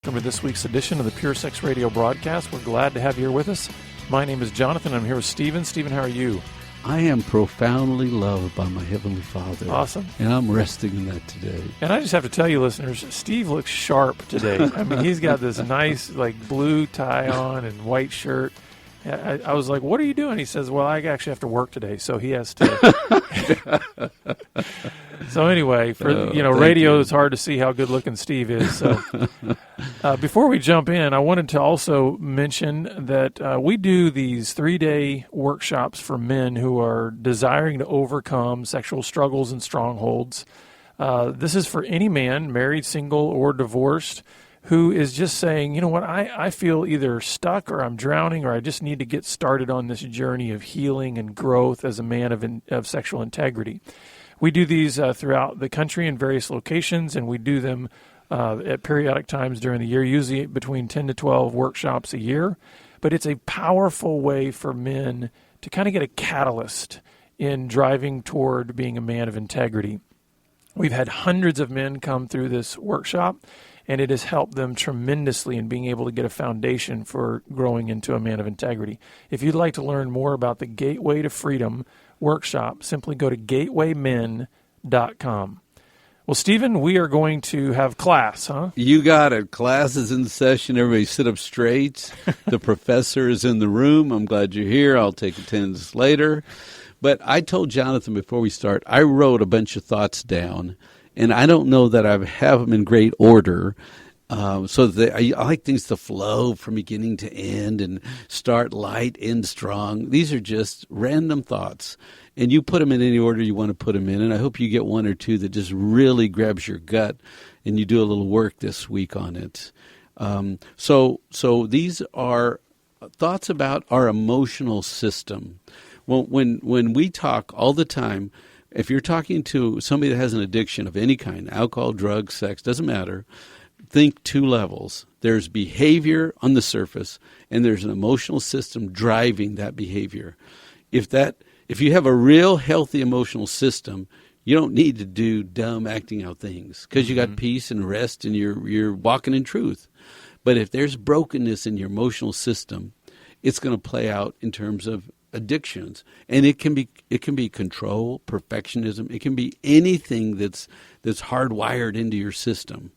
welcome to this week's edition of the Pure Sex Radio broadcast. We're glad to have you here with us. My name is Jonathan. I'm here with Stephen. Stephen, how are you? I am profoundly loved by my Heavenly Father. Awesome. And I'm resting in that today. And I just have to tell you, listeners, Steve looks sharp today. I mean, he's got this nice, blue tie on and white shirt. I was like, what are you doing? He says, well, I actually have to work today, so he has to. So anyway, radio, it's hard to see how good-looking Steve is. So before we jump in, I wanted to also mention that we do these 3-day workshops for men who are desiring to overcome sexual struggles and strongholds. This is for any man, married, single, or divorced, who is just saying, you know what, I feel either stuck or I'm drowning or I just need to get started on this journey of healing and growth as a man of sexual integrity. We do these throughout the country in various locations, and we do them at periodic times during the year, usually between 10 to 12 workshops a year. But it's a powerful way for men to kind of get a catalyst in driving toward being a man of integrity. We've had hundreds of men come through this workshop, and it has helped them tremendously in being able to get a foundation for growing into a man of integrity. If you'd like to learn more about the Gateway to Freedom workshop, simply go to gatewaymen.com. Well, Stephen, we are going to have class, huh? You got it. Class is in session. Everybody sit up straight. The professor is in the room. I'm glad you're here. I'll take attendance later. But I told Jonathan before we start, I wrote a bunch of thoughts down. And I don't know that I have them in great order, so that I like things to flow from beginning to end and start light, end strong. These are just random thoughts, and you put them in any order you want to put them in, and I hope you get one or two that just really grabs your gut, and you do a little work this week on it. So these are thoughts about our emotional system. Well, when we talk all the time, if you're talking to somebody that has an addiction of any kind, alcohol, drugs, sex, doesn't matter, think two levels. There's behavior on the surface, and there's an emotional system driving that behavior. If you have a real healthy emotional system, you don't need to do dumb acting out things because you got peace and rest and you're walking in truth. But if there's brokenness in your emotional system, it's going to play out in terms of addictions, and it can be control, perfectionism. It can be anything that's hardwired into your system.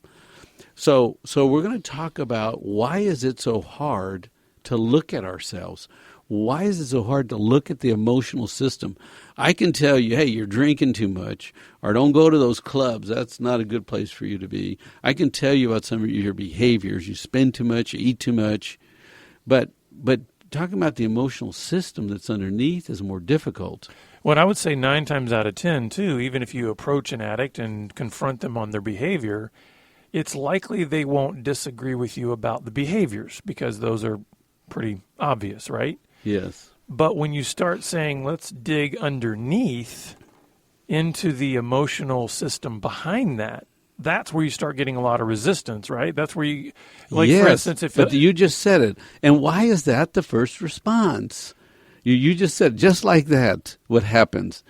So we're going to talk about why is it so hard to look at ourselves? Why is it so hard to look at the emotional system? I can tell you, hey, you're drinking too much, or don't go to those clubs. That's not a good place for you to be. I can tell you about some of your behaviors. You spend too much, you eat too much, but talking about the emotional system that's underneath is more difficult. Well, I would say 9 times out of 10, too, even if you approach an addict and confront them on their behavior, it's likely they won't disagree with you about the behaviors because those are pretty obvious, right? Yes. But when you start saying, let's dig underneath into the emotional system behind that, that's where you start getting a lot of resistance, right? That's where you, for instance, but you just said it. And why is that the first response? You just said, just like that, what happens?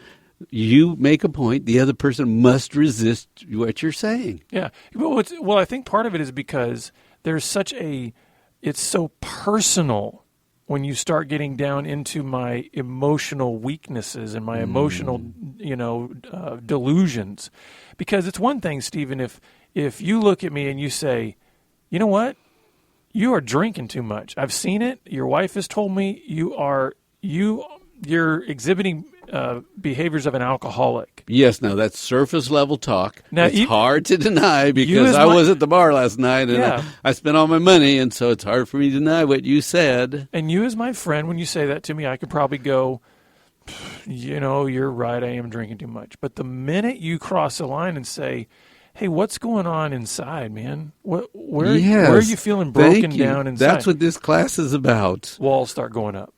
You make a point, the other person must resist what you're saying. Yeah. Well, I think part of it is because there's it's so personal when you start getting down into my emotional weaknesses and my emotional, delusions. Because it's one thing, Stephen, if you look at me and you say, you know what, you are drinking too much. I've seen it. Your wife has told me you're exhibiting behaviors of an alcoholic. Yes, now that's surface level talk. Now, it's hard to deny because I was at the bar last night and I spent all my money, and so it's hard for me to deny what you said. And you as my friend, when you say that to me, I could probably go, you're right, I am drinking too much. But the minute you cross the line and say, hey, what's going on inside, man? Where are you feeling broken down inside? That's what this class is about. Walls start going up.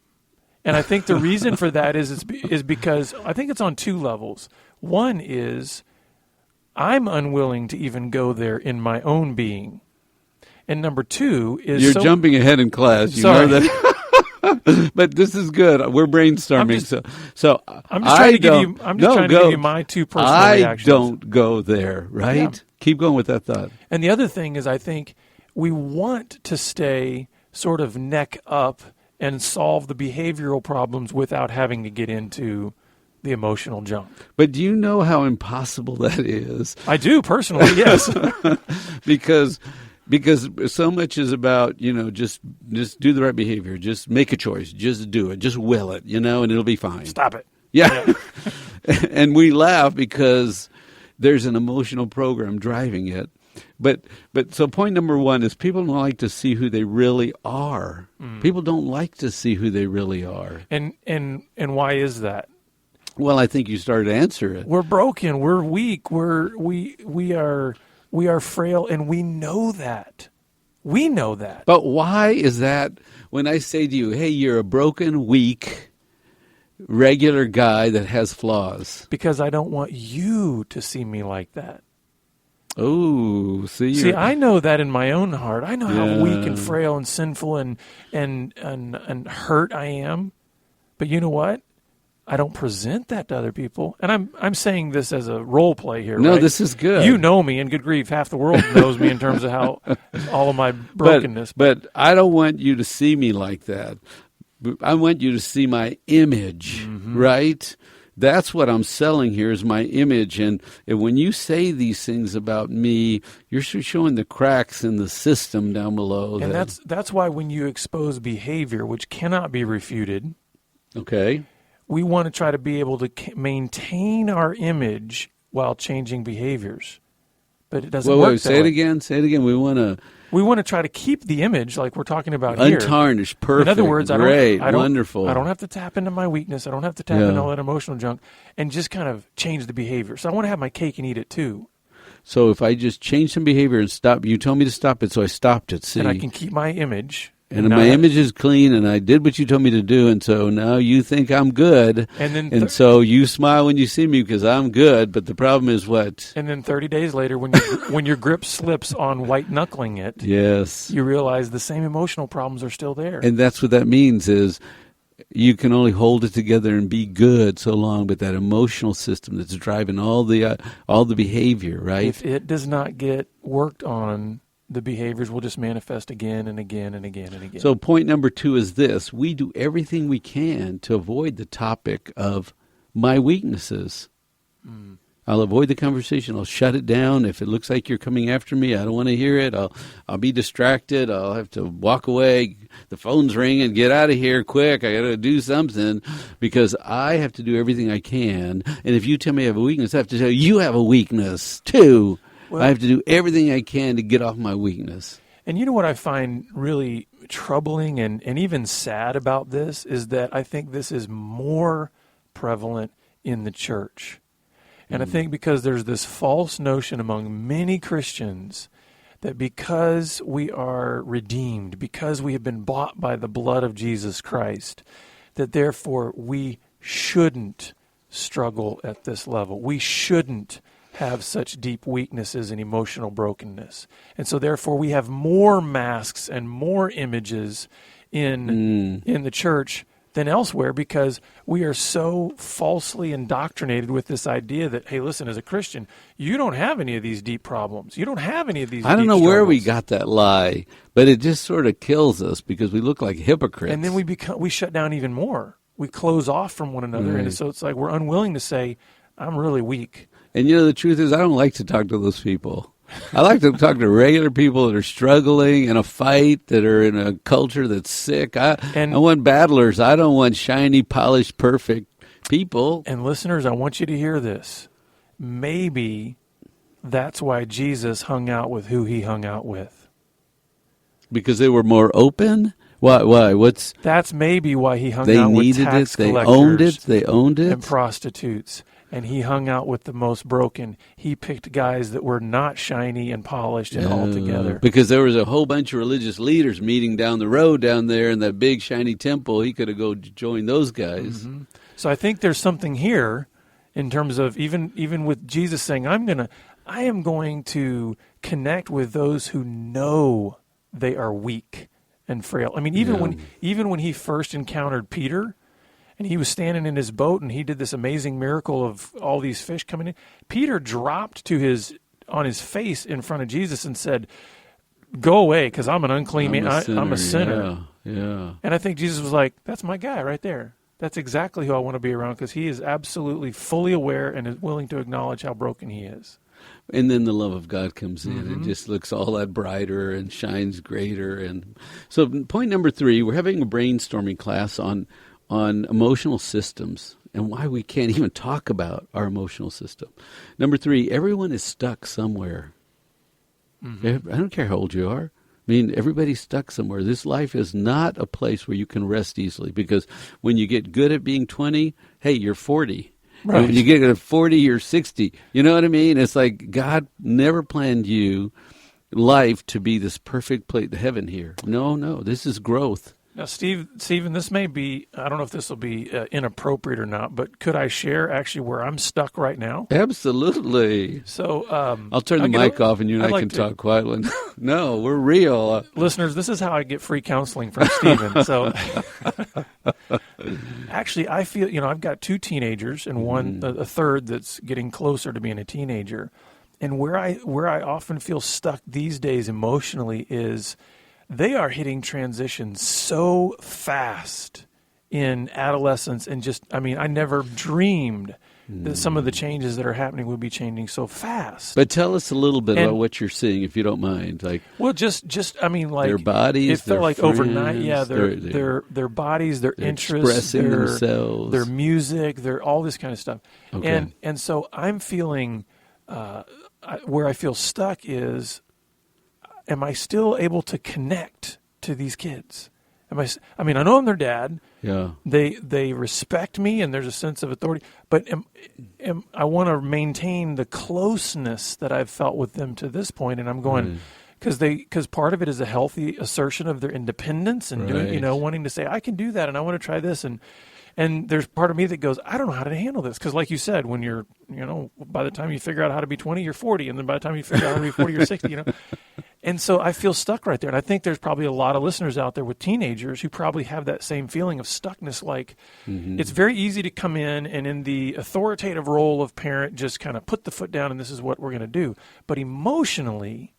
And I think the reason for that is because I think it's on 2 levels. One is I'm unwilling to even go there in my own being. And number 2 is... You're jumping ahead in class. You know that. But this is good. We're brainstorming. I'm just trying to give you my 2 personal reactions. I don't go there, right? Yeah. Keep going with that thought. And the other thing is I think we want to stay sort of neck up and solve the behavioral problems without having to get into the emotional junk. But do you know how impossible that is? I do personally, yes. because so much is about, just do the right behavior, just make a choice, just do it, just will it, and it'll be fine. Stop it. Yeah. And we laugh because there's an emotional program driving it. But so point number one is people don't like to see who they really are. People don't like to see who they really are. And why is that? Well, I think you started to answer it. We're broken. We're weak. We are frail, and we know that. We know that. But why is that? When I say to you, "Hey, you're a broken, weak, regular guy that has flaws," because I don't want you to see me like that. Oh, see, I know that in my own heart. I know how weak and frail and sinful and hurt I am. But you know what? I don't present that to other people. And I'm saying this as a role play here. No, right? This is good. You know me, and good grief, half the world knows me in terms of how all of my brokenness. But I don't want you to see me like that. I want you to see my image, right? That's what I'm selling here is my image. And when you say these things about me, you're showing the cracks in the system down below. And that's why when you expose behavior, which cannot be refuted, okay, we want to try to be able to maintain our image while changing behaviors. But it doesn't work that say it way. again. Say it again. We want to try to keep the image like we're talking about here. Untarnished, perfect, in other words, great, I don't, wonderful. I don't have to tap into my weakness. I don't have to tap into all that emotional junk and just kind of change the behavior. So I want to have my cake and eat it too. So if I just change some behavior and stop, you told me to stop it, so I stopped it. See, and I can keep my image. And my image is clean, and I did what you told me to do, and so now you think I'm good, and so you smile when you see me because I'm good, but the problem is what? And then 30 days later, when your grip slips on white-knuckling it, yes, you realize the same emotional problems are still there. And that's what that means is you can only hold it together and be good so long, but that emotional system that's driving all the behavior, right? If it does not get worked on, the behaviors will just manifest again and again and again and again. So point number 2 is this. We do everything we can to avoid the topic of my weaknesses. I'll avoid the conversation. I'll shut it down. If it looks like you're coming after me, I don't want to hear it. I'll be distracted. I'll have to walk away. The phone's ringing. Get out of here quick. I got to do something because I have to do everything I can. And if you tell me I have a weakness, I have to tell you have a weakness too. Well, I have to do everything I can to get off my weakness. And you know what I find really troubling and even sad about this is that I think this is more prevalent in the church. And I think because there's this false notion among many Christians that because we are redeemed, because we have been bought by the blood of Jesus Christ, that therefore we shouldn't struggle at this level. We shouldn't have such deep weaknesses and emotional brokenness. And so therefore we have more masks and more images in the church than elsewhere because we are so falsely indoctrinated with this idea that, hey, listen, as a Christian, you don't have any of these deep problems. You don't have any of these I don't deep know where struggles. we got that lie, but it just sort of kills us because we look like hypocrites. And then we shut down even more. We close off from one another. Right. And so it's like we're unwilling to say, I'm really weak. And the truth is I don't like to talk to those people. I like to talk to regular people that are struggling in a fight, that are in a culture that's sick. I want battlers. I don't want shiny, polished, perfect people. And listeners, I want you to hear this. Maybe that's why Jesus hung out with who he hung out with. Because they were more open? Why? That's maybe why he hung they out with needed tax it. They collectors. owned it. And prostitutes. And he hung out with the most broken. He picked guys that were not shiny and polished and all together. Because there was a whole bunch of religious leaders meeting down the road down there in that big shiny temple. He could have go join those guys. Mm-hmm. So I think there's something here in terms of even with Jesus saying, I am going to connect with those who know they are weak and frail. I mean, even when he first encountered Peter, and he was standing in his boat, and he did this amazing miracle of all these fish coming in. Peter dropped on his face in front of Jesus and said, go away because I'm an unclean man. I'm a sinner. Yeah. And I think Jesus was like, that's my guy right there. That's exactly who I want to be around because he is absolutely fully aware and is willing to acknowledge how broken he is. And then the love of God comes in and just looks all that brighter and shines greater. And so point number 3, we're having a brainstorming class on emotional systems and why we can't even talk about our emotional system. Number 3, everyone is stuck somewhere. I don't care how old you are. I mean, everybody's stuck somewhere. This life is not a place where you can rest easily because when you get good at being 20, hey, you're 40. Right. And when you get to 40, you're 60. You know what I mean? It's like God never planned you life to be this perfect plate, heaven here. No, this is growth. Now, Stephen, this may be, I don't know if this will be inappropriate or not, but could I share actually where I'm stuck right now? Absolutely. So I'll turn the mic off and you and I can talk quietly. No, we're real. Listeners, this is how I get free counseling from Stephen. So actually, I feel, I've got 2 teenagers and one, a third that's getting closer to being a teenager. And where I often feel stuck these days emotionally is they are hitting transitions so fast in adolescence and I never dreamed that some of the changes that are happening would be changing so fast. But tell us a little bit about what you're seeing, if you don't mind. Like, well, just their bodies. It felt like friends, overnight. Yeah, their bodies, their interests, expressing themselves, their music, their all this kind of stuff. Okay. And so I'm feeling where I feel stuck is. Am I still able to connect to these kids? I know I'm their dad. Yeah. They respect me and there's a sense of authority, but I want to maintain the closeness that I've felt with them to this point, and I'm going because part of it is a healthy assertion of their independence and doing, wanting to say I can do that and I want to try this and there's part of me that goes, I don't know how to handle this. Because like you said, when you're, by the time you figure out how to be 20, you're 40. And then by the time you figure out how to be 40, you're 60, And so I feel stuck right there. And I think there's probably a lot of listeners out there with teenagers who probably have that same feeling of stuckness. Like it's very easy to come in the authoritative role of parent, just kind of put the foot down and this is what we're going to do. But emotionally,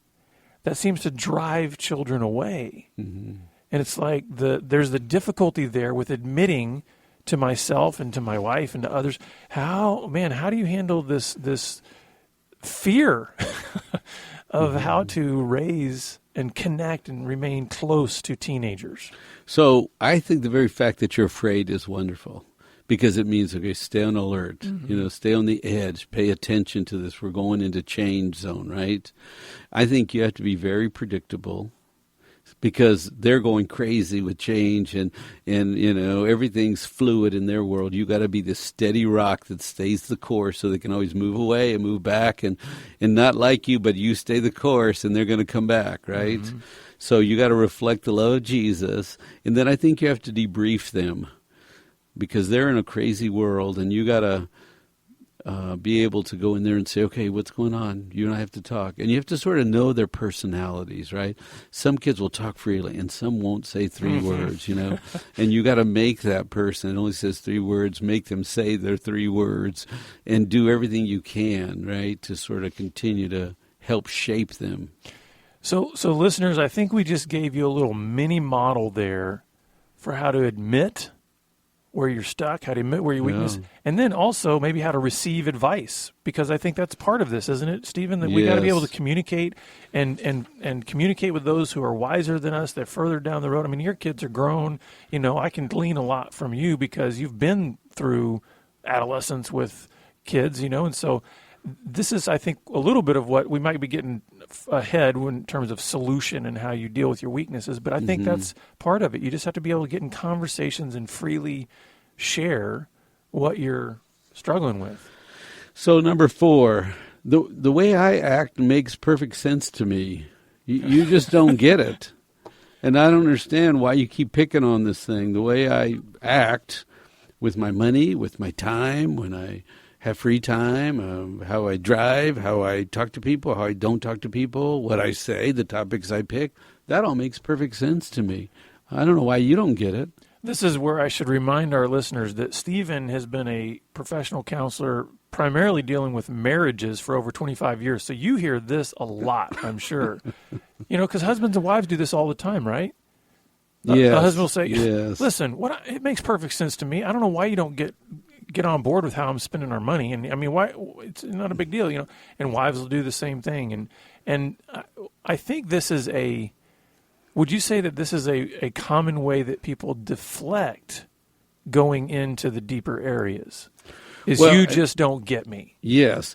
that seems to drive children away. And it's like there's the difficulty there with admitting to myself and to my wife and to others, how do you handle this fear of how to raise and connect and remain close to teenagers? So I think the very fact that you're afraid is wonderful because it means, okay, stay on alert, stay on the edge, pay attention to this. We're going into change zone, right? I think you have to be very predictable. Because they're going crazy with change and everything's fluid in their world. You got to be the steady rock that stays the course so they can always move away and move back and not like you, but you stay the course and they're going to come back, right? So you got to reflect the love of Jesus. And then I think you have to debrief them because they're in a crazy world and you got to be able to go in there and say, okay, what's going on? You and I have to talk. And you have to sort of know their personalities, right? Some kids will talk freely and some won't say 3 words, And you got to make that person, it only says 3 words, make them say their 3 words and do everything you can, right, to sort of continue to help shape them. So listeners, I think we just gave you a little mini model there for how to admit where you're stuck, how to admit where your weakness, and then also maybe how to receive advice, because I think that's part of this, isn't it, Stephen? That we got to be able to communicate and communicate with those who are wiser than us, they're further down the road. I mean, your kids are grown. I can glean a lot from you because you've been through adolescence with kids, and so this is, I think, a little bit of what we might be getting ahead in terms of solution and how you deal with your weaknesses. But I think that's part of it. You just have to be able to get in conversations and freely share what you're struggling with. So number 4, the way I act makes perfect sense to me. You just don't get it. And I don't understand why you keep picking on this thing. The way I act with my money, with my time, when I have free time, how I drive, how I talk to people, how I don't talk to people, what I say, the topics I pick, that all makes perfect sense to me. I don't know why you don't get it. This is where I should remind our listeners that Stephen has been a professional counselor primarily dealing with marriages for over 25 years. So you hear this a lot, I'm sure. Because husbands and wives do this all the time, right? Yes. The husband will say, yes. listen, it makes perfect sense to me. I don't know why you don't get on board with how I'm spending our money. And I mean, why? It's not a big deal, And wives will do the same thing. And I think this is would you say that this is a common way that people deflect going into the deeper areas? You just don't get me. Yes.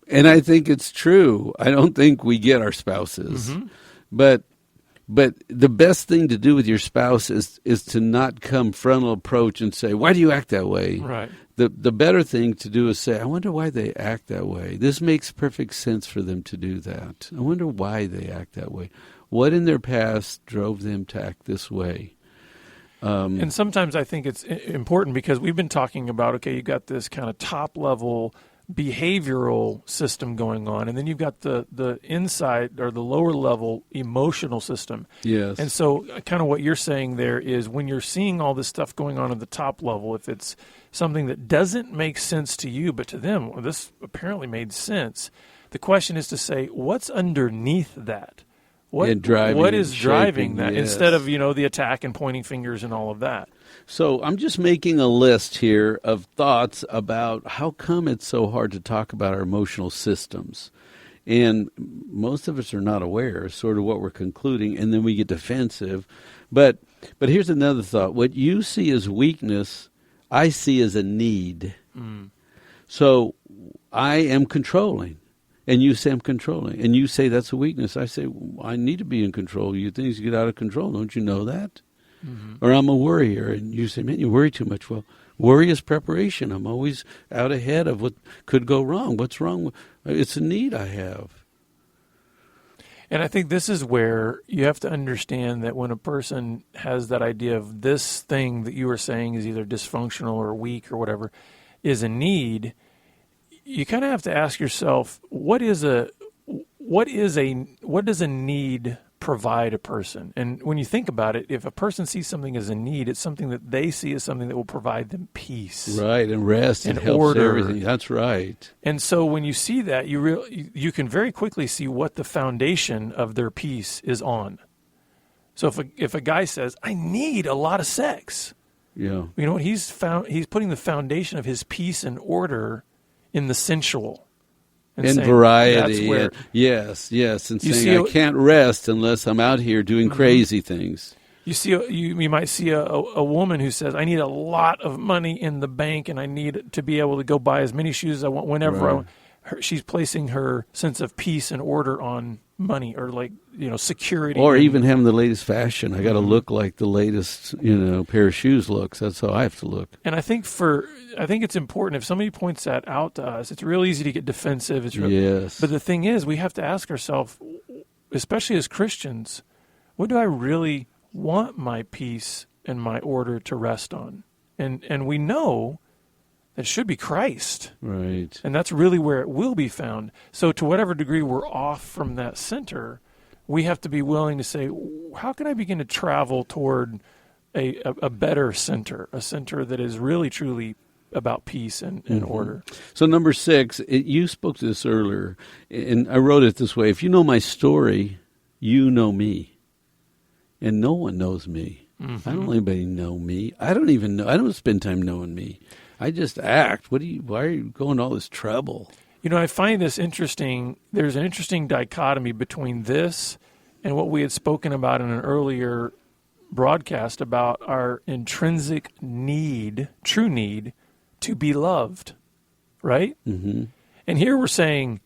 And I think it's true. I don't think we get our spouses. Mm-hmm. But the best thing to do with your spouse is to not come frontal approach and say, why do you act that way? Right. The better thing to do is say, I wonder why they act that way. This makes perfect sense for them to do that. I wonder why they act that way. What in their past drove them to act this way? And sometimes I think it's important because we've been talking about, you got this kind of top-level behavioral system going on, and then you've got the inside or the lower-level emotional system. Yes. And so kind of what you're saying there is when you're seeing all this stuff going on at the top level, if it's something that doesn't make sense to you, but to them, well, this apparently made sense, the question is to say, what's underneath that? What is driving that? Yes. Instead of, the attack and pointing fingers and all of that. So I'm just making a list here of thoughts about how come it's so hard to talk about our emotional systems. And most of us are not aware, sort of what we're concluding, and then we get defensive. But here's another thought. What you see as weakness, I see as a need. Mm. So I am controlling. And you say I'm controlling. And you say that's a weakness. I say, I need to be in control. Things get out of control. Don't you know that? Mm-hmm. Or I'm a worrier. And you say, man, you worry too much. Well, worry is preparation. I'm always out ahead of what could go wrong. What's wrong? It's a need I have. And I think this is where you have to understand that when a person has that idea of this thing that you were saying is either dysfunctional or weak or whatever, is a need, you kind of have to ask yourself, what does a need provide a person? And when you think about it, if a person sees something as a need, it's something that they see as something that will provide them peace, right, and rest and helps order. Everything. That's right. And so when you see that, you can very quickly see what the foundation of their peace is on. So if a guy says, "I need a lot of sex," yeah, you know what he's putting the foundation of his peace and order in the sensual. And saying, variety. Where, yes. And you saying, I can't rest unless I'm out here doing mm-hmm. crazy things. You might see a woman who says, I need a lot of money in the bank and I need to be able to go buy as many shoes as I want whenever right. I want. She's placing her sense of peace and order on money or security. Or even having the latest fashion. I got to look like the latest, pair of shoes looks. That's how I have to look. And I think it's important if somebody points that out to us, it's real easy to get defensive. Yes. But the thing is, we have to ask ourselves, especially as Christians, what do I really want my peace and my order to rest on? And we know that it should be Christ. Right. And that's really where it will be found. So to whatever degree we're off from that center, we have to be willing to say, how can I begin to travel toward a better center, a center that is really, truly about peace and mm-hmm. order? So number 6, you spoke to this earlier, and I wrote it this way. If you know my story, you know me. And no one knows me. Mm-hmm. I don't let anybody know me. I don't spend time knowing me. I just act. Why are you going to all this trouble? I find this interesting. There's an interesting dichotomy between this and what we had spoken about in an earlier broadcast about our intrinsic need, true need, to be loved, right? Mm-hmm. And here we're saying,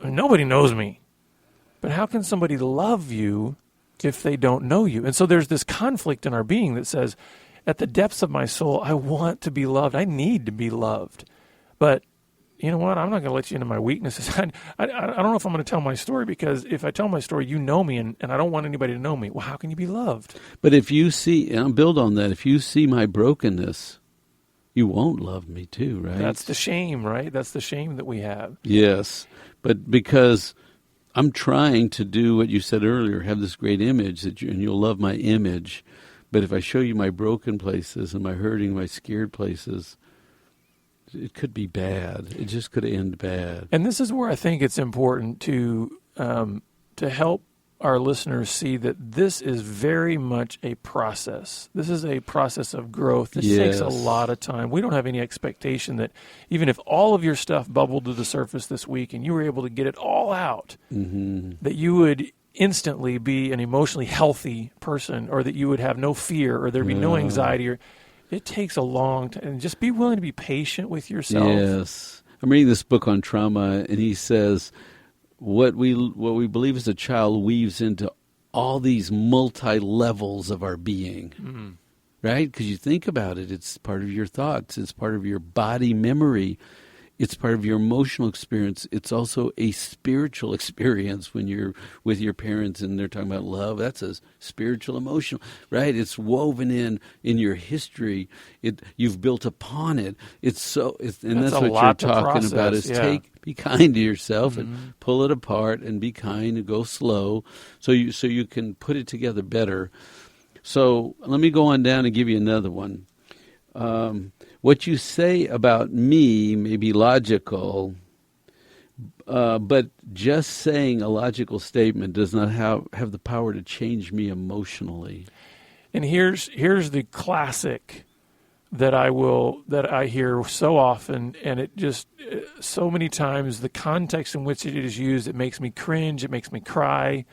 nobody knows me. But how can somebody love you if they don't know you? And so there's this conflict in our being that says, at the depths of my soul, I want to be loved. I need to be loved. But you know what? I'm not going to let you into my weaknesses. I don't know if I'm going to tell my story, because if I tell my story, you know me, and I don't want anybody to know me. Well, how can you be loved? But if you see, and I'll build on that, if you see my brokenness, you won't love me too, right? That's the shame, right? That's the shame that we have. Yes, but because I'm trying to do what you said earlier, have this great image, and you'll love my image. But if I show you my broken places and my hurting, my scared places, it could be bad. It just could end bad. And this is where I think it's important to help our listeners see that this is very much a process. This is a process of growth. This takes a lot of time. We don't have any expectation that even if all of your stuff bubbled to the surface this week and you were able to get it all out, that you would instantly be an emotionally healthy person, or that you would have no fear, or there'd be no anxiety. It takes a long time. And just be willing to be patient with yourself. Yes. I'm reading this book on trauma, and he says, what we believe as a child weaves into all these multi-levels of our being, right? Because you think about it, it's part of your thoughts, it's part of your body memory, it's part of your emotional experience. It's also a spiritual experience when you're with your parents and they're talking about love. That's a spiritual, emotional, right? It's woven in your history. You've built upon it. And that's what you're talking about is be kind to yourself and pull it apart and be kind and go slow so you can put it together better. So let me go on down and give you another one. What you say about me may be logical, but just saying a logical statement does not have the power to change me emotionally. And here's the classic that I hear so often, and it just so many times the context in which it is used, it makes me cringe, it makes me cry,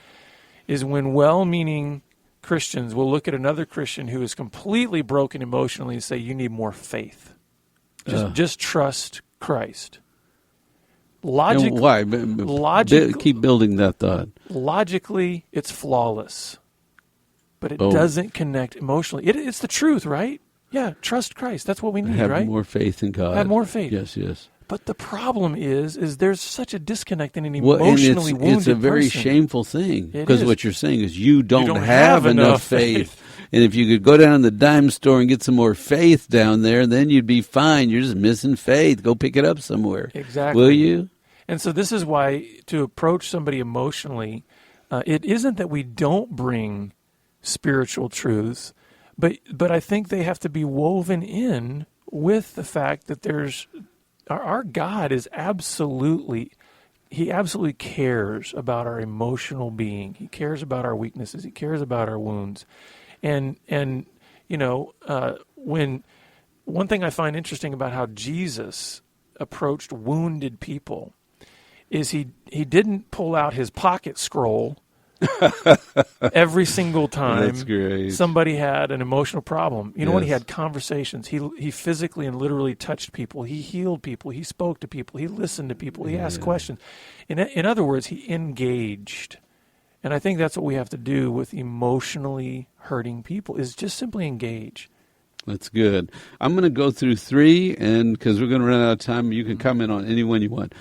is when well-meaning Christians will look at another Christian who is completely broken emotionally and say, you need more faith. Just trust Christ. And why? Keep building that thought. Logically, it's flawless, but it doesn't connect emotionally. It's the truth, right? Yeah, trust Christ. That's what we need, right? Have more faith in God. Have more faith. Yes. But the problem is there's such a disconnect in an emotionally wounded person. It's a very shameful thing, because what you're saying is you don't have enough faith. And if you could go down to the dime store and get some more faith down there, then you'd be fine. You're just missing faith. Go pick it up somewhere. Exactly. Will you? And so this is why to approach somebody emotionally, it isn't that we don't bring spiritual truths, but I think they have to be woven in with the fact that our God is absolutely cares about our emotional being. He cares about our weaknesses. He cares about our wounds. And when one thing I find interesting about how Jesus approached wounded people is he didn't pull out his pocket scroll every single time somebody had an emotional problem. You know what? He had conversations. He physically and literally touched people. He healed people. He spoke to people. He listened to people. He asked questions. In other words, he engaged. And I think that's what we have to do with emotionally hurting people, is just simply engage. That's good. I'm going to go through 3, and because we're going to run out of time, you can comment on any one you want.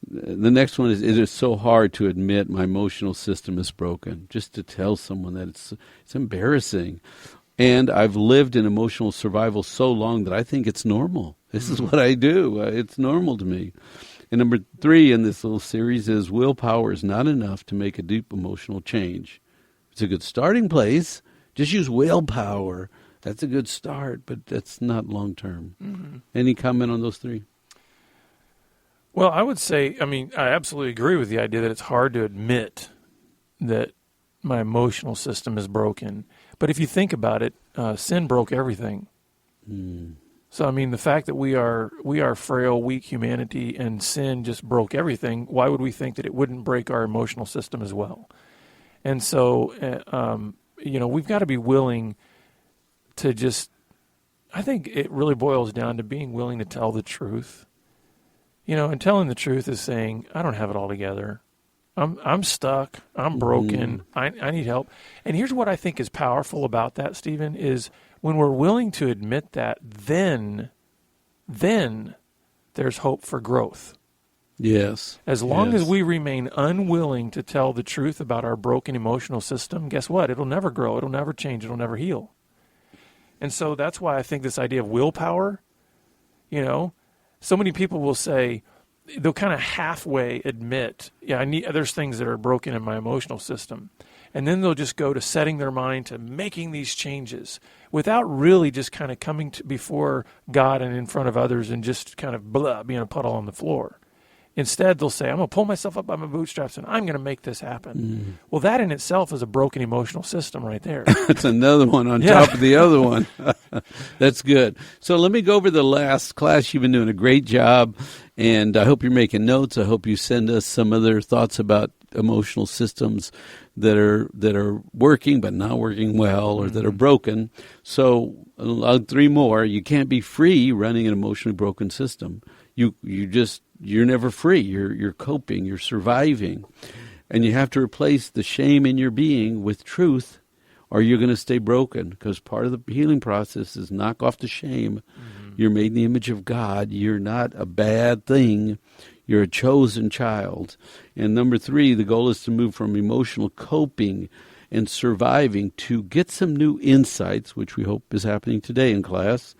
The next one is, it is so hard to admit my emotional system is broken. Just to tell someone that it's embarrassing. And I've lived in emotional survival so long that I think it's normal. This is what I do. It's normal to me. And number 3 in this little series is, willpower is not enough to make a deep emotional change. It's a good starting place. Just use willpower. That's a good start, but that's not long term. Any comment on those 3? Well, I would say, I absolutely agree with the idea that it's hard to admit that my emotional system is broken. But if you think about it, sin broke everything. So, the fact that we are frail, weak humanity, and sin just broke everything, why would we think that it wouldn't break our emotional system as well? And so, we've got to be willing to just, I think it really boils down to being willing to tell the truth. And telling the truth is saying, I don't have it all together. I'm stuck. I'm broken. I need help. And here's what I think is powerful about that, Stephen, is when we're willing to admit that, then there's hope for growth. Yes. As long as we remain unwilling to tell the truth about our broken emotional system, guess what? It'll never grow. It'll never change. It'll never heal. And so that's why I think this idea of willpower, so many people will say, they'll kind of halfway admit, there's things that are broken in my emotional system. And then they'll just go to setting their mind to making these changes without really just kind of coming to before God and in front of others and just kind of being a puddle on the floor. Instead, they'll say, I'm going to pull myself up by my bootstraps and I'm going to make this happen. Well, that in itself is a broken emotional system right there. That's another one on top of the other one. That's good. So let me go over the last class. You've been doing a great job, and I hope you're making notes. I hope you send us some other thoughts about emotional systems that are working but not working well, or that are broken. So 3 more. You can't be free running an emotionally broken system. You're never free. You're coping. You're surviving, and you have to replace the shame in your being with truth, or you're going to stay broken. Because part of the healing process is knock off the shame. You're made in the image of God. You're not a bad thing. You're a chosen child. And number 3, the goal is to move from emotional coping and surviving to get some new insights, which we hope is happening today in class,